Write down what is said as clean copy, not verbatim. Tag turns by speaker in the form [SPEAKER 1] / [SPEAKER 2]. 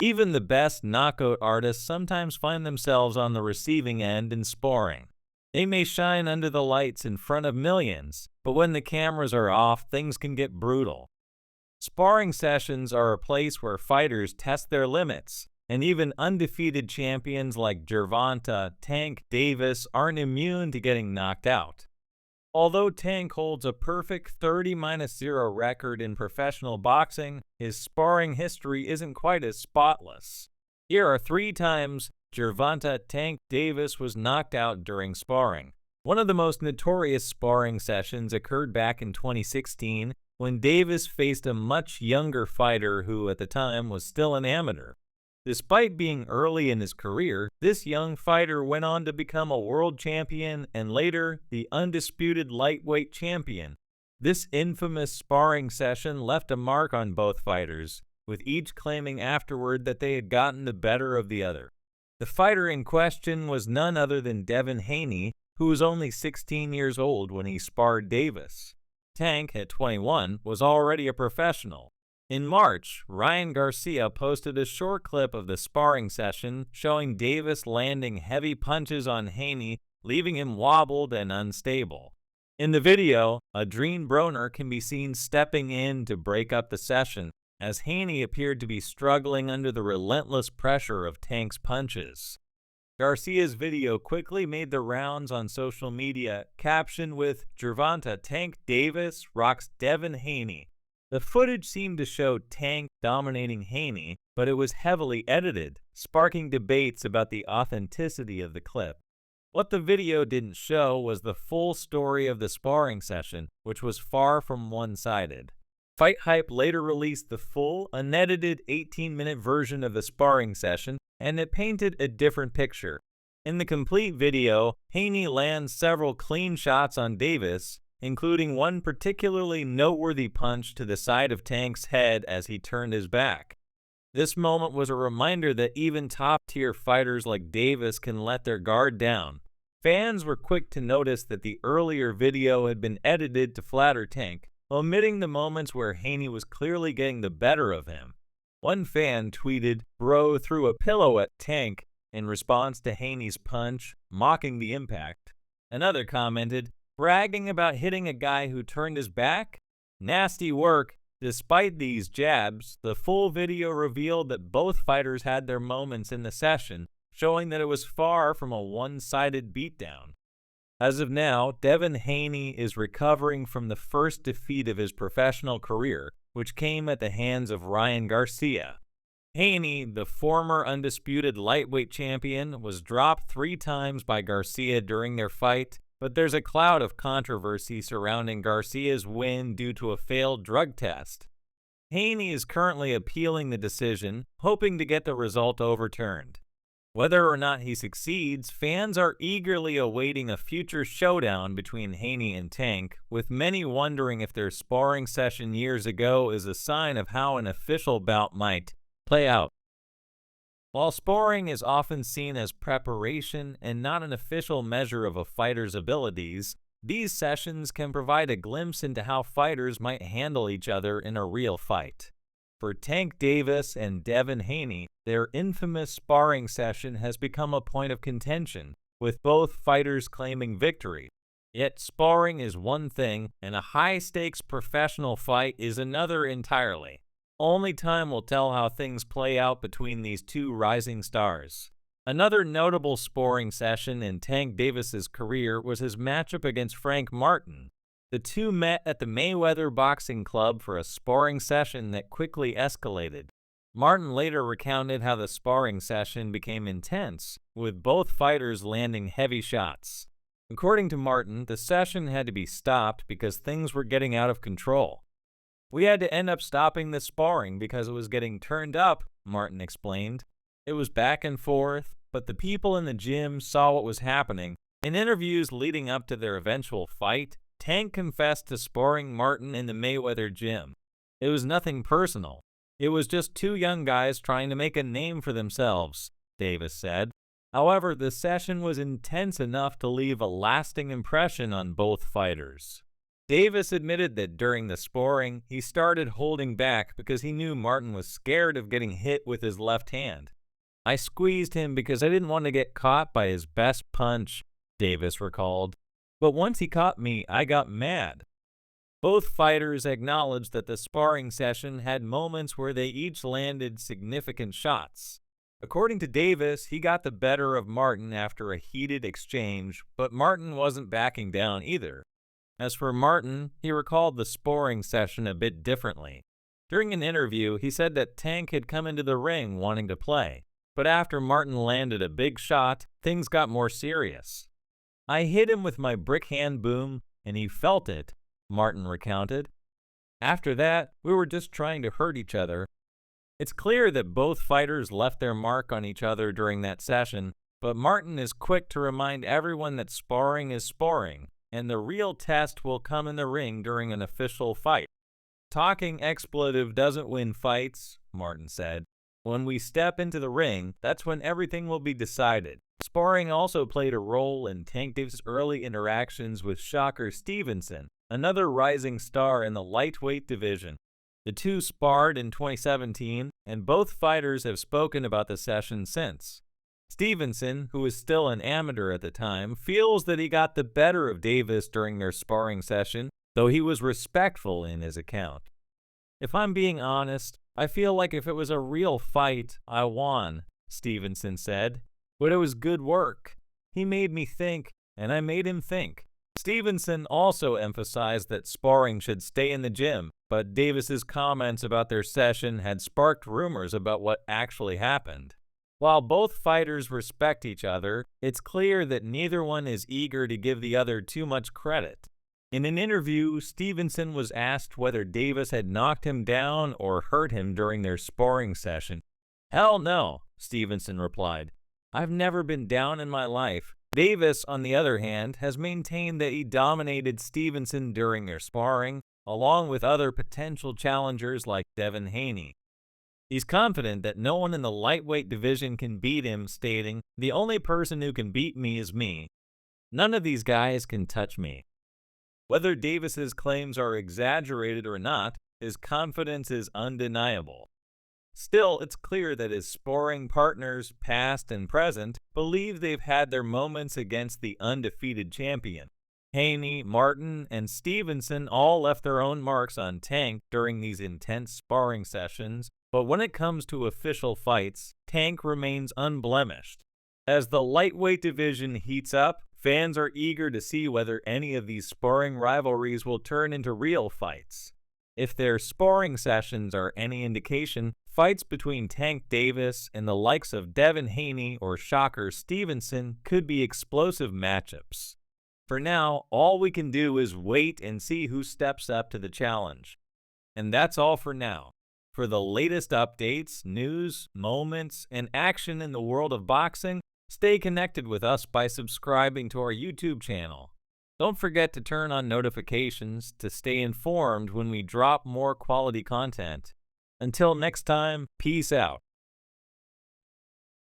[SPEAKER 1] Even the best knockout artists sometimes find themselves on the receiving end in sparring. They may shine under the lights in front of millions, but when the cameras are off, things can get brutal. Sparring sessions are a place where fighters test their limits, and even undefeated champions like Gervonta, Tank Davis aren't immune to getting knocked out. Although Tank holds a perfect 30-0 record in professional boxing, his sparring history isn't quite as spotless. Here are 3 times Gervonta Tank Davis was knocked out during sparring. One of the most notorious sparring sessions occurred back in 2016 when Davis faced a much younger fighter who at the time was still an amateur. Despite being early in his career, this young fighter went on to become a world champion and later the undisputed lightweight champion. This infamous sparring session left a mark on both fighters, with each claiming afterward that they had gotten the better of the other. The fighter in question was none other than Devin Haney, who was only 16 years old when he sparred Davis. Tank, at 21, was already a professional. In March, Ryan Garcia posted a short clip of the sparring session showing Davis landing heavy punches on Haney, leaving him wobbled and unstable. In the video, Adrien Broner can be seen stepping in to break up the session, as Haney appeared to be struggling under the relentless pressure of Tank's punches. Garcia's video quickly made the rounds on social media, captioned with "Gervonta Tank Davis rocks Devin Haney." The footage seemed to show Tank dominating Haney, but it was heavily edited, sparking debates about the authenticity of the clip. What the video didn't show was the full story of the sparring session, which was far from one-sided. Fight Hype later released the full, unedited 18-minute version of the sparring session, and it painted a different picture. In the complete video, Haney lands several clean shots on Davis, including one particularly noteworthy punch to the side of Tank's head as he turned his back. This moment was a reminder that even top-tier fighters like Davis can let their guard down. Fans were quick to notice that the earlier video had been edited to flatter Tank, omitting the moments where Haney was clearly getting the better of him. One fan tweeted, "Bro threw a pillow at Tank," in response to Haney's punch, mocking the impact. Another commented, "Bragging about hitting a guy who turned his back? Nasty work." Despite these jabs, the full video revealed that both fighters had their moments in the session, showing that it was far from a one-sided beatdown. As of now, Devin Haney is recovering from the first defeat of his professional career, which came at the hands of Ryan Garcia. Haney, the former undisputed lightweight champion, was dropped 3 times by Garcia during their fight, but there's a cloud of controversy surrounding Garcia's win due to a failed drug test. Haney is currently appealing the decision, hoping to get the result overturned. Whether or not he succeeds, fans are eagerly awaiting a future showdown between Haney and Tank, with many wondering if their sparring session years ago is a sign of how an official bout might play out. While sparring is often seen as preparation and not an official measure of a fighter's abilities, these sessions can provide a glimpse into how fighters might handle each other in a real fight. For Tank Davis and Devin Haney, their infamous sparring session has become a point of contention, with both fighters claiming victory. Yet sparring is one thing, and a high-stakes professional fight is another entirely. Only time will tell how things play out between these two rising stars. Another notable sparring session in Tank Davis's career was his matchup against Frank Martin. The two met at the Mayweather Boxing Club for a sparring session that quickly escalated. Martin later recounted how the sparring session became intense, with both fighters landing heavy shots. According to Martin, the session had to be stopped because things were getting out of control. "We had to end up stopping the sparring because it was getting turned up," Martin explained. "It was back and forth, but the people in the gym saw what was happening." In interviews leading up to their eventual fight, Tank confessed to sparring Martin in the Mayweather gym. "It was nothing personal. It was just 2 young guys trying to make a name for themselves," Davis said. However, the session was intense enough to leave a lasting impression on both fighters. Davis admitted that during the sparring, he started holding back because he knew Martin was scared of getting hit with his left hand. "I squeezed him because I didn't want to get caught by his best punch," Davis recalled. "But once he caught me, I got mad." Both fighters acknowledged that the sparring session had moments where they each landed significant shots. According to Davis, he got the better of Martin after a heated exchange, but Martin wasn't backing down either. As for Martin, he recalled the sparring session a bit differently. During an interview, he said that Tank had come into the ring wanting to play, but after Martin landed a big shot, things got more serious. "I hit him with my brick hand boom, and he felt it," Martin recounted. "After that, we were just trying to hurt each other." It's clear that both fighters left their mark on each other during that session, but Martin is quick to remind everyone that sparring is sparring, and the real test will come in the ring during an official fight. "Talking expletive doesn't win fights," Martin said. "When we step into the ring, that's when everything will be decided." Sparring also played a role in Tank Davis' early interactions with Shakur Stevenson, another rising star in the lightweight division. The two sparred in 2017, and both fighters have spoken about the session since. Stevenson, who was still an amateur at the time, feels that he got the better of Davis during their sparring session, though he was respectful in his account. "If I'm being honest, I feel like if it was a real fight, I won," Stevenson said. "But it was good work. He made me think, and I made him think." Stevenson also emphasized that sparring should stay in the gym, but Davis's comments about their session had sparked rumors about what actually happened. While both fighters respect each other, it's clear that neither one is eager to give the other too much credit. In an interview, Stevenson was asked whether Davis had knocked him down or hurt him during their sparring session. "Hell no," Stevenson replied. "I've never been down in my life." Davis, on the other hand, has maintained that he dominated Stevenson during their sparring, along with other potential challengers like Devin Haney. He's confident that no one in the lightweight division can beat him, stating, "The only person who can beat me is me. None of these guys can touch me." Whether Davis's claims are exaggerated or not, his confidence is undeniable. Still, it's clear that his sparring partners, past and present, believe they've had their moments against the undefeated champion. Haney, Martin, and Stevenson all left their own marks on Tank during these intense sparring sessions, but when it comes to official fights, Tank remains unblemished. As the lightweight division heats up, fans are eager to see whether any of these sparring rivalries will turn into real fights. If their sparring sessions are any indication, fights between Tank Davis and the likes of Devin Haney or Shakur Stevenson could be explosive matchups. For now, all we can do is wait and see who steps up to the challenge. And that's all for now. For the latest updates, news, moments, and action in the world of boxing, stay connected with us by subscribing to our YouTube channel. Don't forget to turn on notifications to stay informed when we drop more quality content. Until next time, peace out.